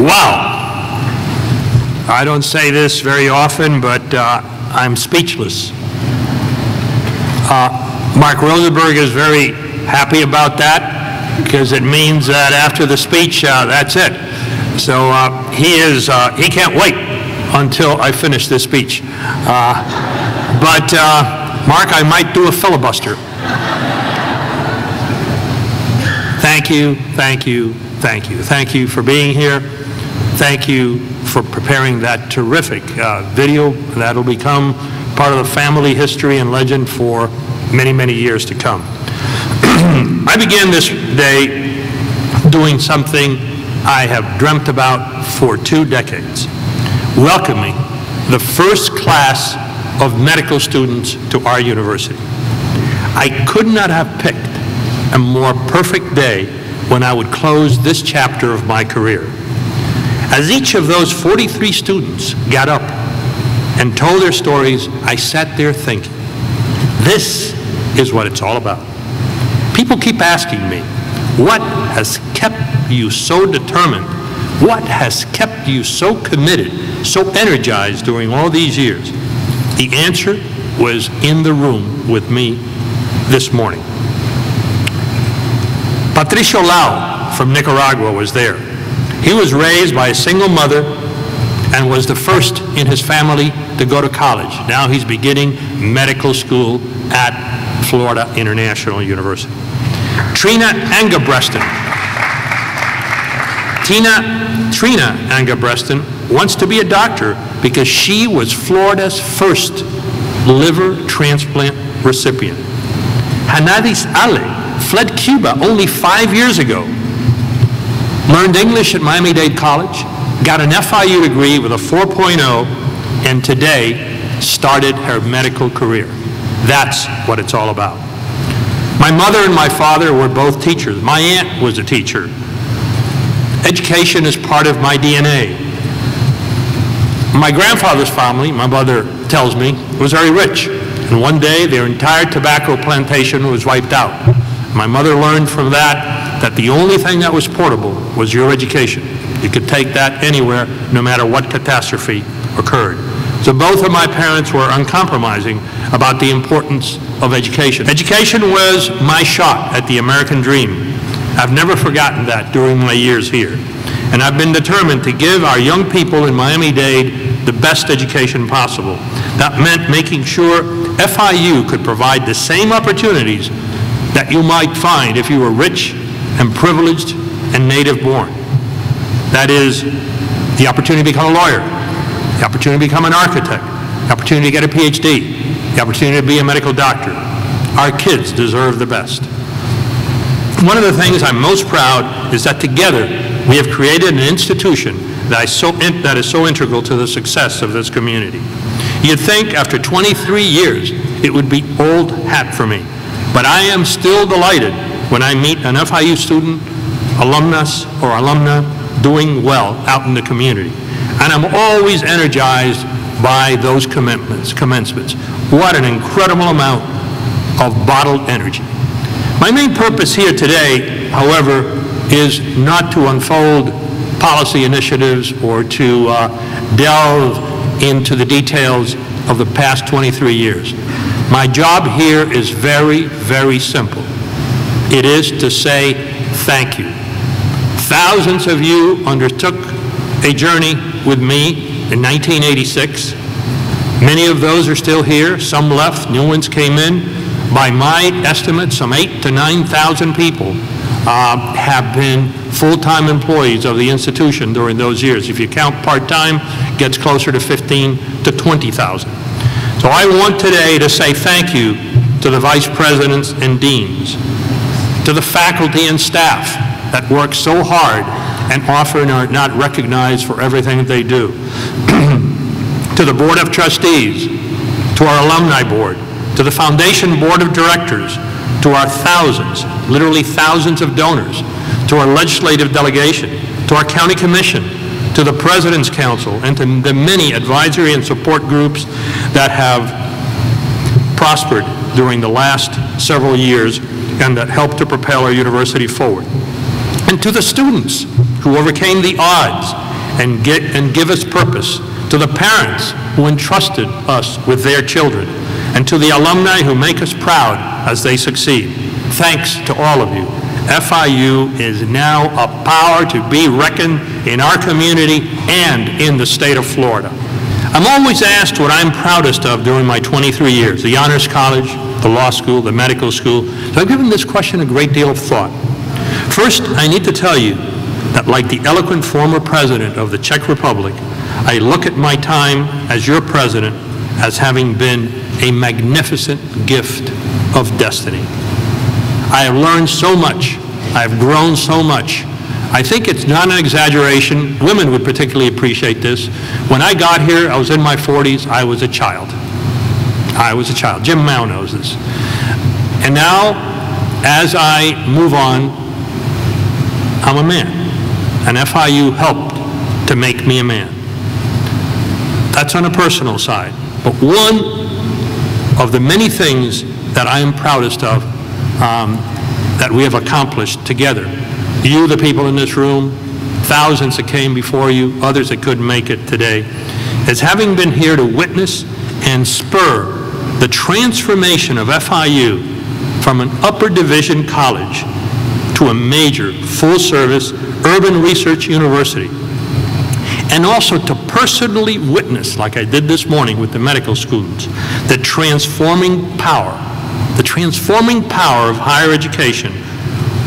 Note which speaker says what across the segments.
Speaker 1: Wow. I don't say this very often, but I'm speechless. Mark Rosenberg is very happy about that because it means that after the speech, that's it. So he can't wait until I finish this speech. But Mark, I might do a filibuster. Thank you, thank you, thank you. Thank you for being here. Thank you for preparing that terrific video that'll become part of the family history and legend for many, many years to come. I began this day doing something I have dreamt about for 2 decades, welcoming the first class of medical students to our university. I could not have picked a more perfect day when I would close this chapter of my career. As each of those 43 students got up and told their stories, I sat there thinking, this is what it's all about. People keep asking me, what has kept you so determined? What has kept you so committed, so energized during all these years? The answer was in the room with me this morning. Patricio Lau from Nicaragua was there. He was raised by a single mother and was the first in his family to go to college. Now he's beginning medical school at Florida International University. Trina Angebreston wants to be a doctor because she was Florida's first liver transplant recipient. Hanadis Ale fled Cuba only 5 years ago, learned English at Miami-Dade College, got an FIU degree with a 4.0, and today started her medical career. That's what it's all about. My mother and my father were both teachers. My aunt was a teacher. Education is part of my DNA. My grandfather's family, my mother tells me, was very rich. And one day their entire tobacco plantation was wiped out. My mother learned from that the only thing that was portable was your education. You could take that anywhere, no matter what catastrophe occurred. So both of my parents were uncompromising about the importance of education. Education was my shot at the American dream. I've never forgotten that during my years here. And I've been determined to give our young people in Miami-Dade the best education possible. That meant making sure FIU could provide the same opportunities that you might find if you were rich and privileged and native born. That is, the opportunity to become a lawyer, the opportunity to become an architect, the opportunity to get a PhD, the opportunity to be a medical doctor. Our kids deserve the best. One of the things I'm most proud is that together we have created an institution that is so integral to the success of this community. You'd think after 23 years it would be old hat for me, but I am still delighted when I meet an FIU student, alumnus or alumna doing well out in the community. And I'm always energized by those commencements. What an incredible amount of bottled energy. My main purpose here today, however, is not to unfold policy initiatives or to delve into the details of the past 23 years. My job here is very, very simple. It is to say thank you. Thousands of you undertook a journey with me in 1986. Many of those are still here. Some left, new ones came in. By my estimate, some 8,000 to 9,000 people have been full-time employees of the institution during those years. If you count part-time, it gets closer to 15,000 to 20,000. So I want today to say thank you to the vice presidents and deans, to the faculty and staff that work so hard and often are not recognized for everything that they do, to the Board of Trustees, to our Alumni Board, to the Foundation Board of Directors, to our thousands, literally thousands of donors, to our legislative delegation, to our county commission, to the President's Council, and to the many advisory and support groups that have prospered during the last several years and that helped to propel our university forward. And to the students who overcame the odds and give us purpose, to the parents who entrusted us with their children, and to the alumni who make us proud as they succeed. Thanks to all of you. FIU is now a power to be reckoned in our community and in the state of Florida. I'm always asked what I'm proudest of during my 23 years, the Honors College, the law school, the medical school. So I've given this question a great deal of thought. First, I need to tell you that like the eloquent former president of the Czech Republic, I look at my time as your president as having been a magnificent gift of destiny. I have learned so much. I have grown so much. I think it's not an exaggeration. Women would particularly appreciate this. When I got here, I was in my 40s. I was a child. I was a child. Jim Mao knows this. And now, as I move on, I'm a man. And FIU helped to make me a man. That's on a personal side. But one of the many things that I am proudest of that we have accomplished together, you, the people in this room, thousands that came before you, others that couldn't make it today, is having been here to witness and spur the transformation of FIU from an upper division college to a major full-service urban research university. And also to personally witness, like I did this morning with the medical students, the transforming power of higher education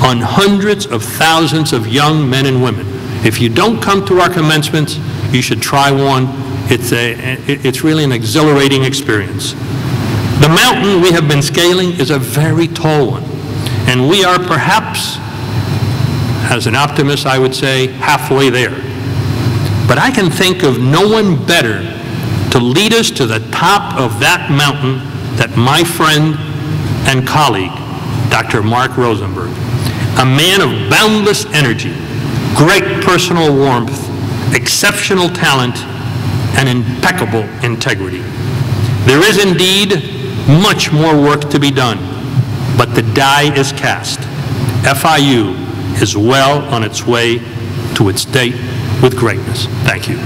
Speaker 1: on hundreds of thousands of young men and women. If you don't come to our commencements, you should try one. It's really an exhilarating experience. The mountain we have been scaling is a very tall one, and we are perhaps, as an optimist I would say, halfway there. But I can think of no one better to lead us to the top of that mountain than my friend and colleague, Dr. Mark Rosenberg, a man of boundless energy, great personal warmth, exceptional talent, and impeccable integrity. There is indeed much more work to be done, but the die is cast. FIU is well on its way to its date with greatness. Thank you.